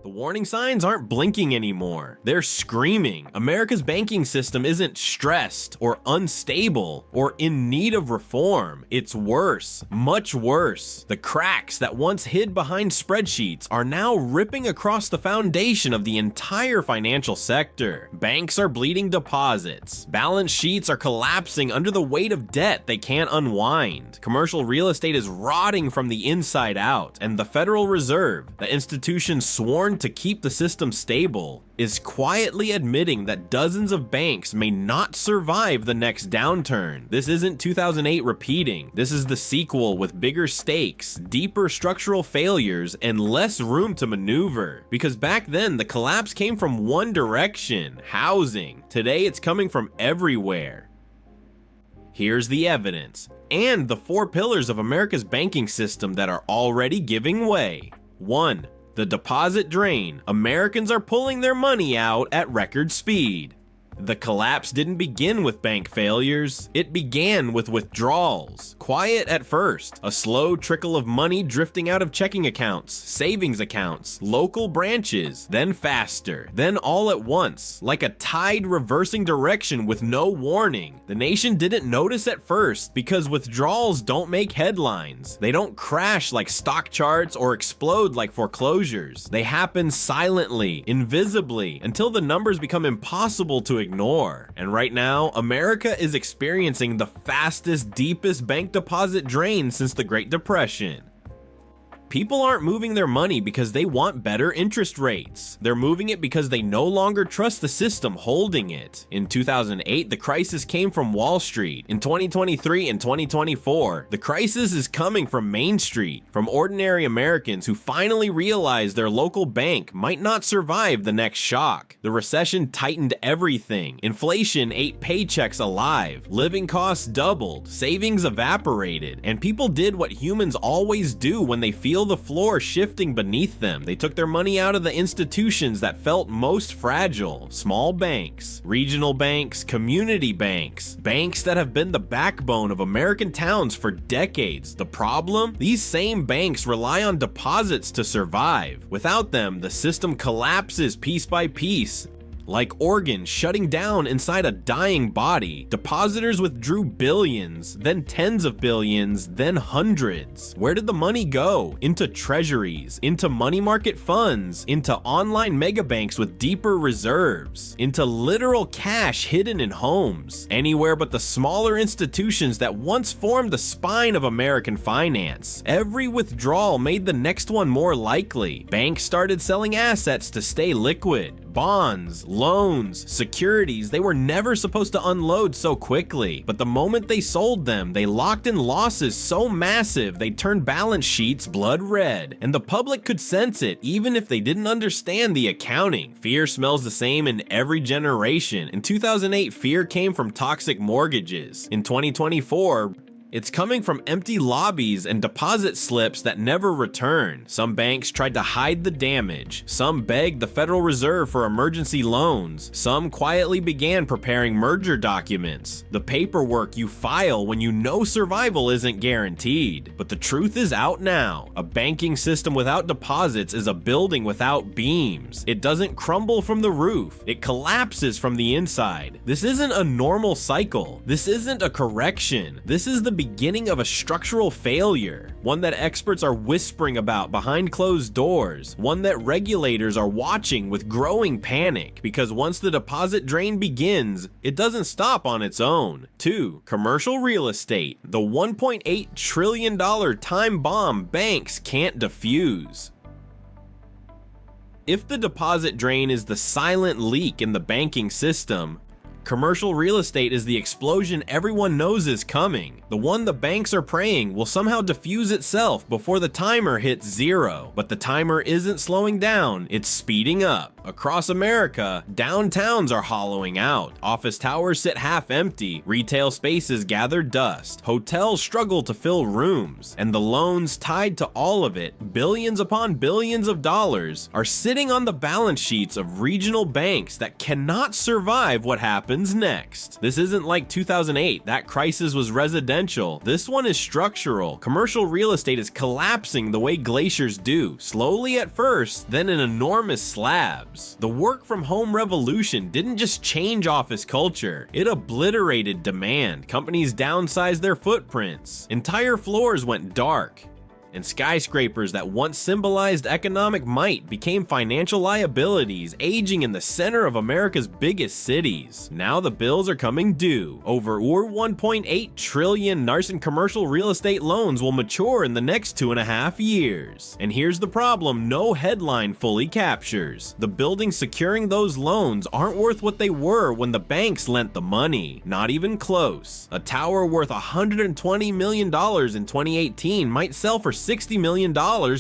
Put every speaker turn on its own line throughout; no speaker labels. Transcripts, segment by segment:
The warning signs aren't blinking anymore. They're screaming. America's banking system isn't stressed or unstable or in need of reform. It's worse, much worse. The cracks that once hid behind spreadsheets are now ripping across the foundation of the entire financial sector. Banks are bleeding deposits. Balance sheets are collapsing under the weight of debt they can't unwind. Commercial real estate is rotting from the inside out, and the Federal Reserve, the institution sworn to keep the system stable, is quietly admitting that dozens of banks may not survive the next downturn. This isn't 2008 repeating. This is the sequel with bigger stakes, deeper structural failures, and less room to maneuver. Because back then, the collapse came from one direction: housing. Today, it's coming from everywhere. Here's the evidence, and the 4 pillars of America's banking system that are already giving way. 1. The deposit drain. Americans are pulling their money out at record speed. The collapse didn't begin with bank failures. It began with withdrawals. Quiet at first, a slow trickle of money drifting out of checking accounts, savings accounts, local branches, then faster, then all at once, like a tide reversing direction with no warning. The nation didn't notice at first because withdrawals don't make headlines. They don't crash like stock charts or explode like foreclosures. They happen silently, invisibly, until the numbers become impossible to ignore. And right now, America is experiencing the fastest, deepest bank deposit drain since the Great Depression. People aren't moving their money because they want better interest rates. They're moving it because they no longer trust the system holding it. In 2008, the crisis came from Wall Street. In 2023 and 2024, the crisis is coming from Main Street, from ordinary Americans who finally realized their local bank might not survive the next shock. The recession tightened everything. Inflation ate paychecks alive. Living costs doubled. Savings evaporated. And people did what humans always do when they feel the floor shifting beneath them. They took their money out of the institutions that felt most fragile: small banks, regional banks, community banks, banks that have been the backbone of American towns for decades. The problem? These same banks rely on deposits to survive. Without them, the system collapses piece by piece. Like organs shutting down inside a dying body, depositors withdrew billions, then tens of billions, then hundreds. Where did the money go? Into treasuries, into money market funds, into online megabanks with deeper reserves, into literal cash hidden in homes. Anywhere but the smaller institutions that once formed the spine of American finance. Every withdrawal made the next one more likely. Banks started selling assets to stay liquid. Bonds, loans, securities, they were never supposed to unload so quickly. But the moment they sold them, they locked in losses so massive they turned balance sheets blood red. And the public could sense it even if they didn't understand the accounting. Fear smells the same in every generation. In 2008, fear came from toxic mortgages. In 2024, it's coming from empty lobbies and deposit slips that never return. Some banks tried to hide the damage. Some begged the Federal Reserve for emergency loans. Some quietly began preparing merger documents, the paperwork you file when you know survival isn't guaranteed. But the truth is out now. A banking system without deposits is a building without beams. It doesn't crumble from the roof. It collapses from the inside. This isn't a normal cycle. This isn't a correction. This is the beginning of a structural failure, one that experts are whispering about behind closed doors, one that regulators are watching with growing panic, because once the deposit drain begins, it doesn't stop on its own. 2. Commercial real estate, the $1.8 trillion time bomb banks can't defuse. If the deposit drain is the silent leak in the banking system, commercial real estate is the explosion everyone knows is coming. The one the banks are praying will somehow diffuse itself before the timer hits 0. But the timer isn't slowing down, it's speeding up. Across America, downtowns are hollowing out, office towers sit half empty, retail spaces gather dust, hotels struggle to fill rooms, and the loans tied to all of it, billions upon billions of dollars, are sitting on the balance sheets of regional banks that cannot survive what happens next. This isn't like 2008, that crisis was residential. This one is structural. Commercial real estate is collapsing the way glaciers do, slowly at first, then in enormous slabs. The work from home revolution didn't just change office culture, it obliterated demand. Companies downsized their footprints. Entire floors went dark. And skyscrapers that once symbolized economic might became financial liabilities, aging in the center of America's biggest cities. Now the bills are coming due. Over 1.8 trillion in commercial real estate loans will mature in the next 2.5 years. And here's the problem no headline fully captures. The buildings securing those loans aren't worth what they were when the banks lent the money. Not even close. A tower worth $120 million in 2018 might sell for $60 million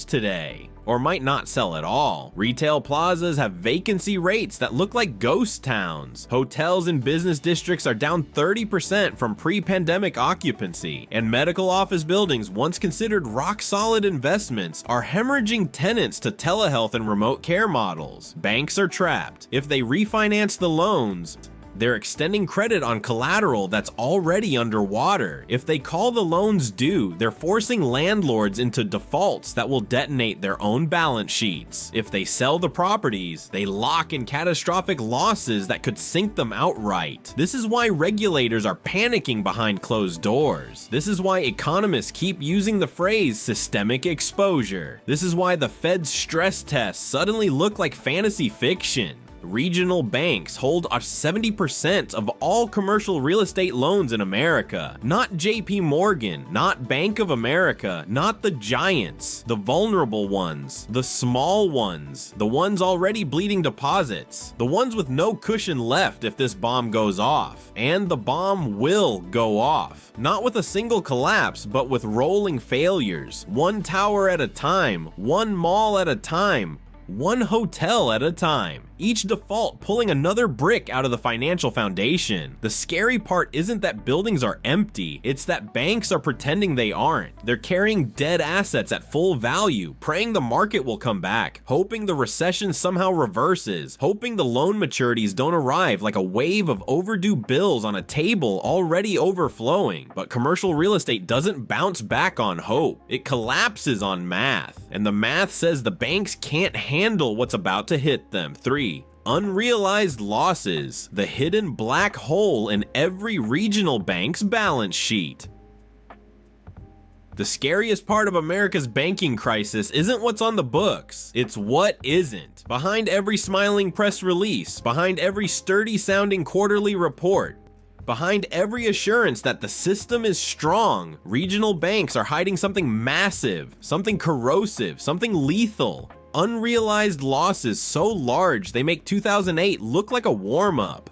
today, or might not sell at all. Retail plazas have vacancy rates that look like ghost towns. Hotels and business districts are down 30% from pre-pandemic occupancy, and medical office buildings once considered rock-solid investments are hemorrhaging tenants to telehealth and remote care models. Banks are trapped. If they refinance the loans, they're extending credit on collateral that's already underwater. If they call the loans due, they're forcing landlords into defaults that will detonate their own balance sheets. If they sell the properties, they lock in catastrophic losses that could sink them outright. This is why regulators are panicking behind closed doors. This is why economists keep using the phrase systemic exposure. This is why the Fed's stress tests suddenly look like fantasy fiction. Regional banks hold 70% of all commercial real estate loans in America. Not JP Morgan, not Bank of America, not the giants, the vulnerable ones, the small ones, the ones already bleeding deposits, the ones with no cushion left if this bomb goes off. And the bomb will go off. Not with a single collapse, but with rolling failures. One tower at a time, one mall at a time, one hotel at a time. Each default pulling another brick out of the financial foundation. The scary part isn't that buildings are empty, it's that banks are pretending they aren't. They're carrying dead assets at full value, praying the market will come back, hoping the recession somehow reverses, hoping the loan maturities don't arrive like a wave of overdue bills on a table already overflowing. But commercial real estate doesn't bounce back on hope, it collapses on math. And the math says the banks can't handle what's about to hit them. 3. Unrealized losses, the hidden black hole in every regional bank's balance sheet. The scariest part of America's banking crisis isn't what's on the books, it's what isn't. Behind every smiling press release, behind every sturdy-sounding quarterly report, behind every assurance that the system is strong, regional banks are hiding something massive, something corrosive, something lethal. Unrealized losses so large they make 2008 look like a warm-up.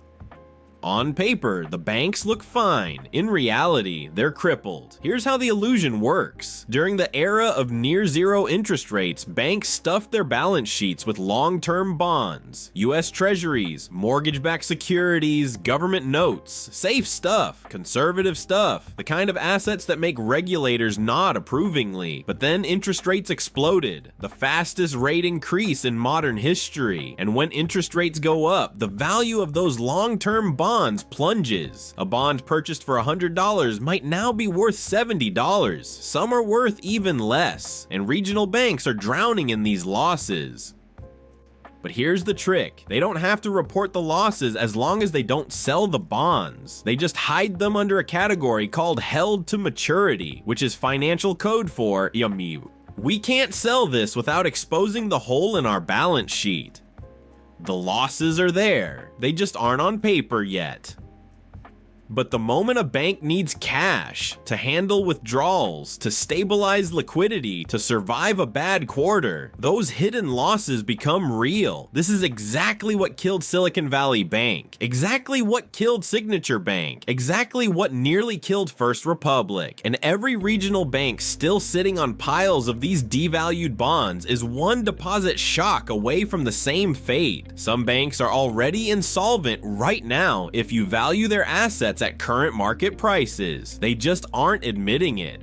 On paper, the banks look fine. In reality, they're crippled. Here's how the illusion works. During the era of near-zero interest rates, banks stuffed their balance sheets with long-term bonds, US treasuries, mortgage-backed securities, government notes, safe stuff, conservative stuff, the kind of assets that make regulators nod approvingly. But then interest rates exploded, the fastest rate increase in modern history. And when interest rates go up, the value of those long-term bonds plunges. A bond purchased for $100 might now be worth $70. Some are worth even less, and regional banks are drowning in these losses. But here's the trick. They don't have to report the losses as long as they don't sell the bonds. They just hide them under a category called held to maturity, which is financial code for we can't sell this without exposing the hole in our balance sheet. The losses are there, they just aren't on paper yet. But the moment a bank needs cash to handle withdrawals, to stabilize liquidity, to survive a bad quarter, those hidden losses become real. This is exactly what killed Silicon Valley Bank, exactly what killed Signature Bank, exactly what nearly killed First Republic. And every regional bank still sitting on piles of these devalued bonds is one deposit shock away from the same fate. Some banks are already insolvent right now if you value their assets at current market prices. They just aren't admitting it.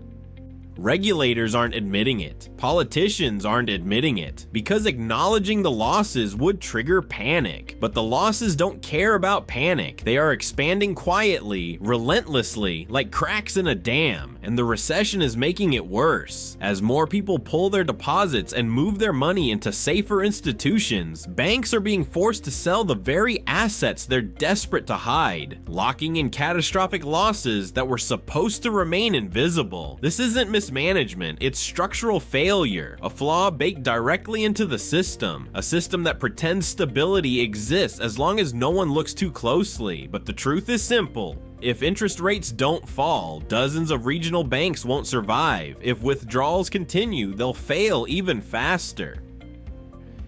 Regulators aren't admitting it. Politicians aren't admitting it, because acknowledging the losses would trigger panic. But the losses don't care about panic. They are expanding quietly, relentlessly, like cracks in a dam, and the recession is making it worse. As more people pull their deposits and move their money into safer institutions, banks are being forced to sell the very assets they're desperate to hide, locking in catastrophic losses that were supposed to remain invisible. This isn't mismanagement, it's structural failure, a flaw baked directly into the system, a system that pretends stability exists as long as no one looks too closely. But the truth is simple. If interest rates don't fall, dozens of regional banks won't survive. If withdrawals continue, they'll fail even faster.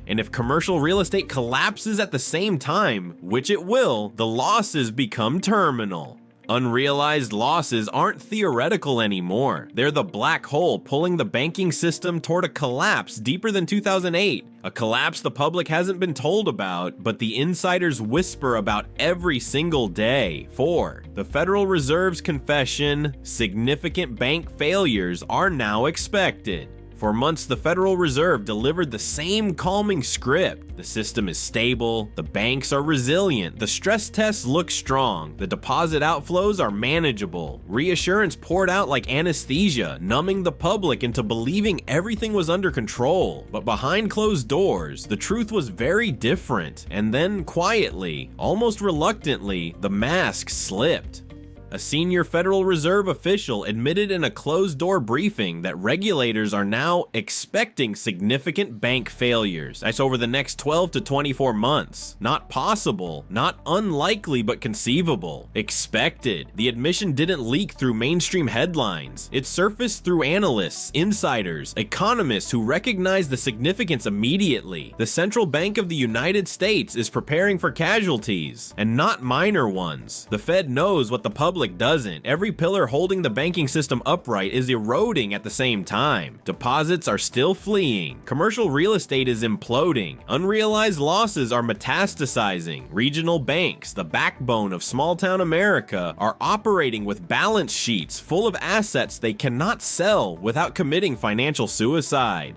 And if commercial real estate collapses at the same time, which it will, the losses become terminal. Unrealized losses aren't theoretical anymore. They're the black hole pulling the banking system toward a collapse deeper than 2008. A collapse the public hasn't been told about, but the insiders whisper about every single day. 4. The Federal Reserve's confession: significant bank failures are now expected. For months, the Federal Reserve delivered the same calming script. The system is stable, the banks are resilient, the stress tests look strong, the deposit outflows are manageable. Reassurance poured out like anesthesia, numbing the public into believing everything was under control. But behind closed doors, the truth was very different. And then quietly, almost reluctantly, the mask slipped. A senior Federal Reserve official admitted in a closed-door briefing that regulators are now expecting significant bank failures. That's over the next 12 to 24 months. Not possible, not unlikely, but conceivable. Expected. The admission didn't leak through mainstream headlines. It surfaced through analysts, insiders, economists who recognized the significance immediately. The Central Bank of the United States is preparing for casualties, and not minor ones. The Fed knows what the public doesn't. Every pillar holding the banking system upright is eroding at the same time. Deposits are still fleeing. Commercial real estate is imploding. Unrealized losses are metastasizing. Regional banks, the backbone of small-town America, are operating with balance sheets full of assets they cannot sell without committing financial suicide.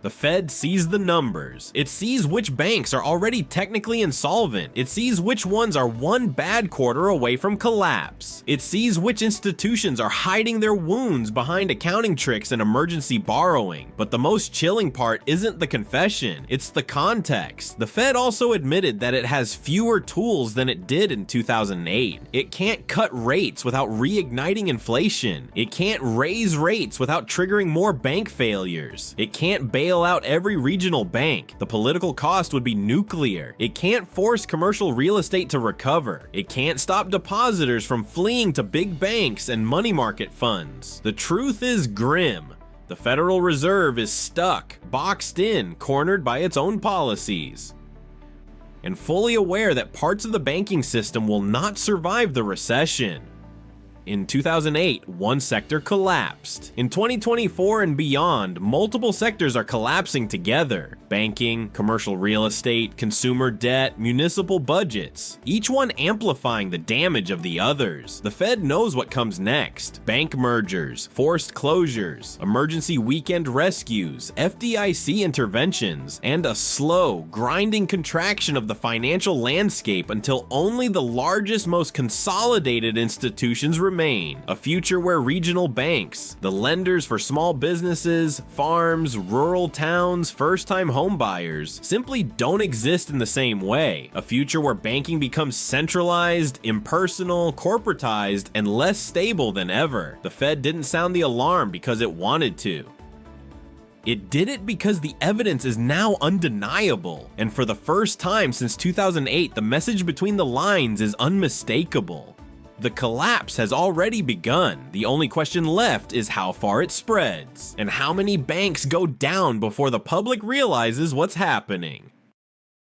The Fed sees the numbers. It sees which banks are already technically insolvent. It sees which ones are one bad quarter away from collapse. It sees which institutions are hiding their wounds behind accounting tricks and emergency borrowing. But the most chilling part isn't the confession, it's the context. The Fed also admitted that it has fewer tools than it did in 2008. It can't cut rates without reigniting inflation. It can't raise rates without triggering more bank failures. It can't bail out every regional bank. The political cost would be nuclear. It can't force commercial real estate to recover. It can't stop depositors from fleeing to big banks and money market funds. The truth is grim. The Federal Reserve is stuck, boxed in, cornered by its own policies, and fully aware that parts of the banking system will not survive the recession. In 2008, one sector collapsed. In 2024 and beyond, multiple sectors are collapsing together. Banking, commercial real estate, consumer debt, municipal budgets, each one amplifying the damage of the others. The Fed knows what comes next. Bank mergers, forced closures, emergency weekend rescues, FDIC interventions, and a slow, grinding contraction of the financial landscape until only the largest, most consolidated institutions remain. A future where regional banks, the lenders for small businesses, farms, rural towns, first-time homebuyers, simply don't exist in the same way. A future where banking becomes centralized, impersonal, corporatized, and less stable than ever. The Fed didn't sound the alarm because it wanted to. It did it because the evidence is now undeniable. And for the first time since 2008, the message between the lines is unmistakable. The collapse has already begun. The only question left is how far it spreads, and how many banks go down before the public realizes what's happening.